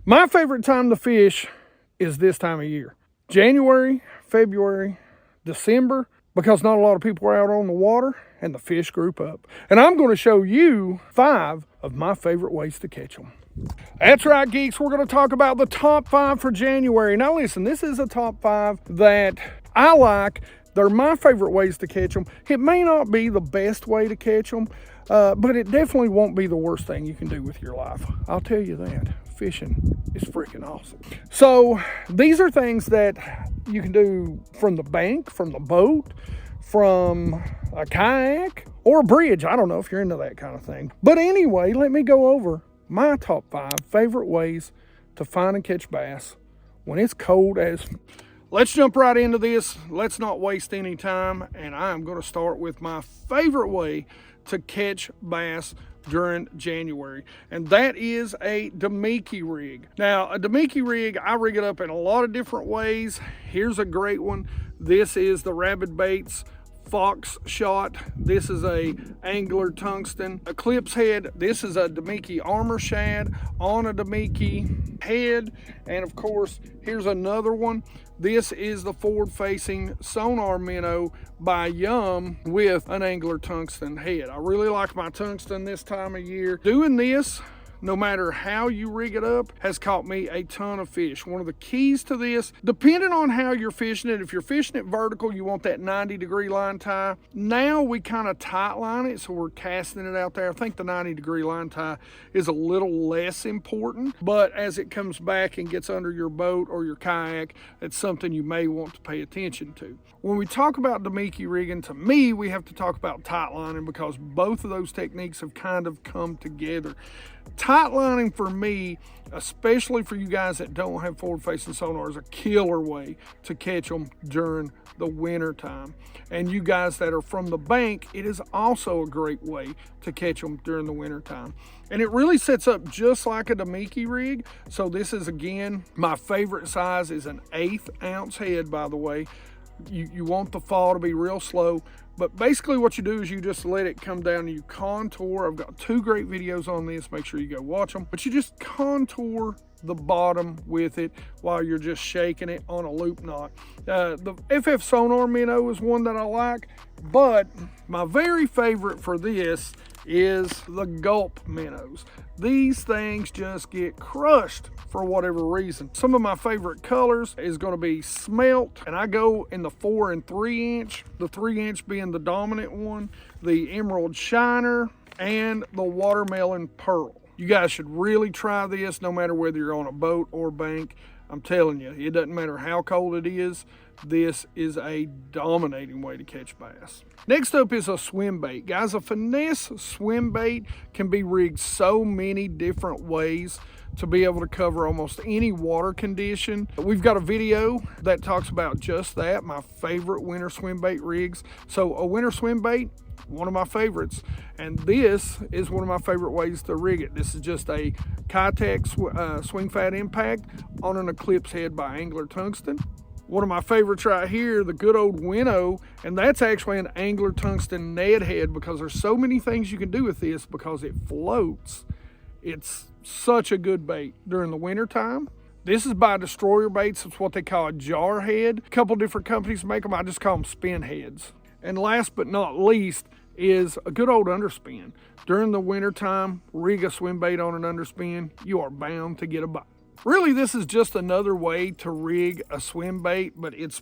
My favorite time to fish is this time of year. January, February, December, because not a lot of people are out on the water and the fish group up. And I'm going to show you 5 of my favorite ways to catch them. That's right, geeks. We're going to talk about the top 5 for January. Now listen, this is a top 5 that I like. They're my favorite ways to catch them. It may not be the best way to catch them, but it definitely won't be the worst thing you can do with your life. I'll tell you that. Fishing is freaking awesome. So these are things that you can do from the bank, from the boat, from a kayak, or a bridge. I don't know if you're into that kind of thing. But anyway, let me go over my top 5 favorite ways to find and catch bass when it's cold as... Let's jump right into this. Let's not waste any time. And I'm going to start with my favorite way to catch bass during January. And that is a Damiki rig. Now, a Damiki rig, I rig it up in a lot of different ways. Here's a great one. This is the Rabbit Baits Fox Shot. This is a angler tungsten eclipse head. This is a Damiki armor shad on a Damiki head. And of course, here's another one. This is the forward-facing sonar minnow by Yum with an angler tungsten head. I really like my tungsten this time of year. Doing this, no matter how you rig it up, has caught me a ton of fish. One of the keys to this, depending on how you're fishing it, if you're fishing it vertical, you want that 90-degree line tie. Now we kind of tight line it, so we're casting it out there. I think the 90-degree line tie is a little less important, but as it comes back and gets under your boat or your kayak, it's something you may want to pay attention to. When we talk about Damiki rigging, to me, we have to talk about tight lining because both of those techniques have kind of come together. Tight lining for me, especially for you guys that don't have forward-facing sonar, is a killer way to catch them during the winter time. And you guys that are from the bank, it is also a great way to catch them during the winter time. And it really sets up just like a Damiki rig. So this is, again, my favorite size is an 1/8 ounce head, by the way. You want the fall to be real slow, but basically what you do is you just let it come down and you contour. I've got 2 great videos on this, make sure you go watch them, but you just contour the bottom with it while you're just shaking it on a loop knot. The FF Sonar minnow is one that I like, but my very favorite for this is the Gulp minnows. These things just get crushed for whatever reason. Some of my favorite colors is going to be smelt, and I go in the 4 and 3 inch, the 3 inch being the dominant one, the emerald shiner, and the watermelon pearl. You guys should really try this no matter whether you're on a boat or bank. I'm telling you, it doesn't matter how cold it is. This is a dominating way to catch bass. Next up is a swim bait. Guys, a finesse swim bait can be rigged so many different ways to be able to cover almost any water condition. We've got a video that talks about just that, my favorite winter swim bait rigs. So a winter swim bait, one of my favorites, and this is one of my favorite ways to rig it. This is just a Kitech swing fat impact on an eclipse head by Angler Tungsten. One of my favorites right here, the good old Winnow, and that's actually an Angler Tungsten Ned head because there's so many things you can do with this because it floats. It's such a good bait during the winter time. This is by Destroyer Baits. It's what they call a jar head. A couple different companies make them. I just call them spin heads. And last but not least is a good old underspin. During the winter time, rig a swim bait on an underspin. You are bound to get a bite. Really, this is just another way to rig a swim bait, but it's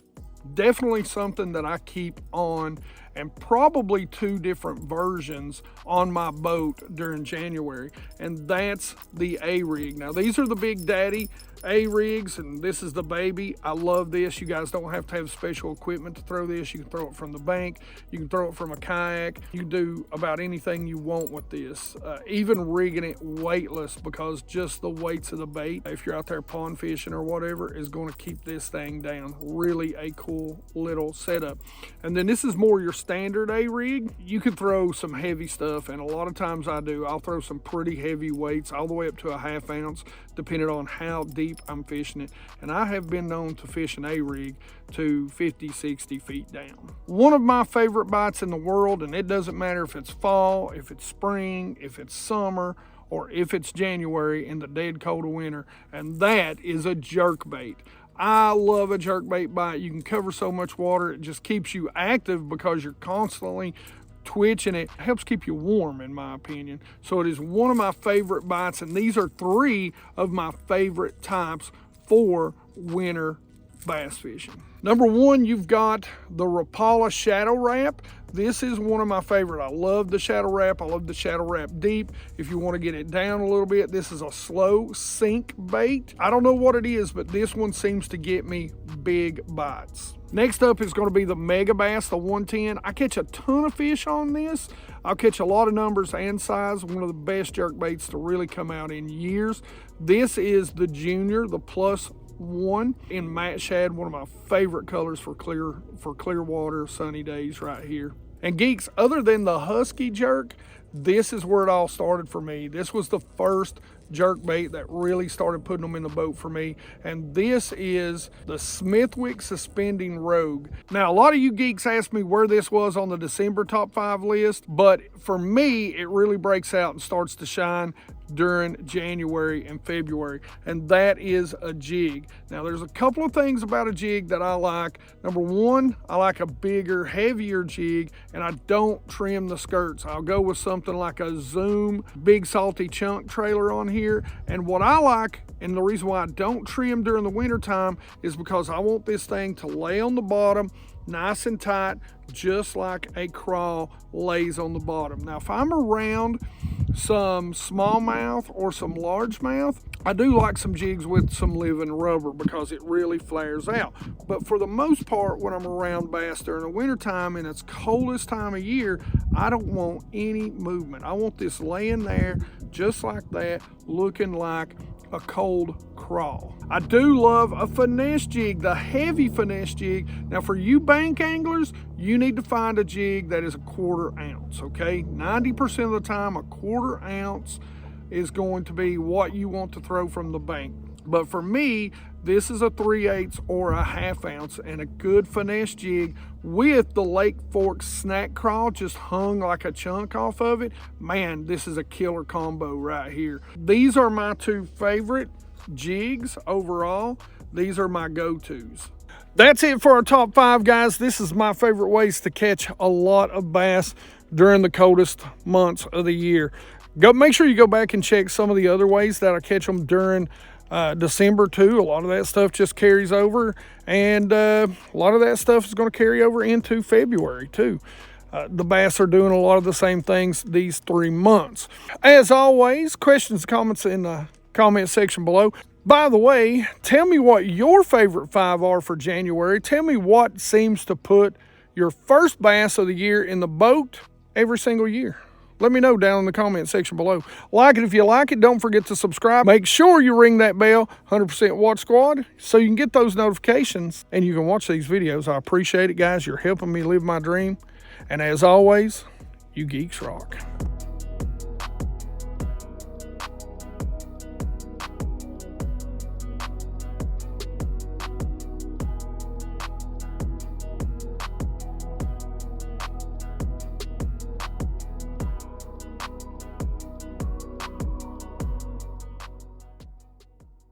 definitely something that I keep on, and probably 2 different versions on my boat during January, and that's the A-rig. Now, these are the Big Daddy A-rigs, and this is the baby. I love this. You guys don't have to have special equipment to throw this. You can throw it from the bank. You can throw it from a kayak. You can do about anything you want with this, even rigging it weightless, because just the weights of the bait, if you're out there pond fishing or whatever, is going to keep this thing down. Really a cool little setup. And then this is more your standard A-rig. You can throw some heavy stuff, and a lot of times I do. I'll throw some pretty heavy weights all the way up to a 1/2 ounce, depending on how deep I'm fishing it. And I have been known to fish an A-rig to 50, 60 feet down. One of my favorite bites in the world, and it doesn't matter if it's fall, if it's spring, if it's summer, or if it's January in the dead cold of winter, and that is a jerkbait. I love a jerkbait bite. You can cover so much water. It just keeps you active because you're constantly twitching. It helps keep you warm, in my opinion. So it is one of my favorite bites, and these are 3 of my favorite types for winter bass fishing. Number 1, you've got the Rapala Shadow Wrap. This is one of my favorite. I love the Shadow Wrap. I love the Shadow Wrap Deep. If you want to get it down a little bit, this is a slow sink bait. I don't know what it is, but this one seems to get me big bites. Next up is going to be the Mega Bass, the 110. I catch a ton of fish on this. I'll catch a lot of numbers and size. One of the best jerk baits to really come out in years. This is the Junior, the +1 in matte shad, one of my favorite colors for clear water, sunny days right here. And geeks, other than the Husky jerk, this is where it all started for me. This was the first jerk bait that really started putting them in the boat for me, and this is the Smithwick Suspending Rogue. Now, a lot of you geeks asked me where this was on the December top 5 list, but for me, it really breaks out and starts to shine during January and February, and that is a jig. Now, there's a couple of things about a jig that I like. Number 1, I like a bigger, heavier jig, and I don't trim the skirts. I'll go with something like a Zoom Big Salty Chunk trailer on here. And what I like, and the reason why I don't trim during the winter time, is because I want this thing to lay on the bottom nice and tight, just like a crawl lays on the bottom. Now, if I'm around some smallmouth or some largemouth, I do like some jigs with some living rubber because it really flares out. But for the most part, when I'm around bass during the winter time and it's coldest time of year, I don't want any movement. I want this laying there just like that, looking like a cold crawl. I do love a finesse jig, the heavy finesse jig. Now, for you bank anglers, you need to find a jig that is a 1/4 ounce, okay? 90% of the time, a 1/4 ounce is going to be what you want to throw from the bank. But for me, this is a 3/8 or a 1/2 ounce, and a good finesse jig with the Lake Fork snack crawl just hung like a chunk off of it. Man, this is a killer combo right here. These are my 2 favorite jigs overall. These are my go-tos. That's it for our top 5, guys. This is my favorite ways to catch a lot of bass during the coldest months of the year. Make sure you go back and check some of the other ways that I catch them during December too. A lot of that stuff just carries over, and a lot of that stuff is going to carry over into February too. The bass are doing a lot of the same things these 3 months. As always, questions, comments in the comment section below. By the way, tell me what your favorite 5 are for January. Tell me what seems to put your first bass of the year in the boat every single year. Let me know down in the comment section below. Like it if you like it. Don't forget to subscribe. Make sure you ring that bell, 100% Watch Squad, so you can get those notifications and you can watch these videos. I appreciate it, guys. You're helping me live my dream. And as always, you geeks rock.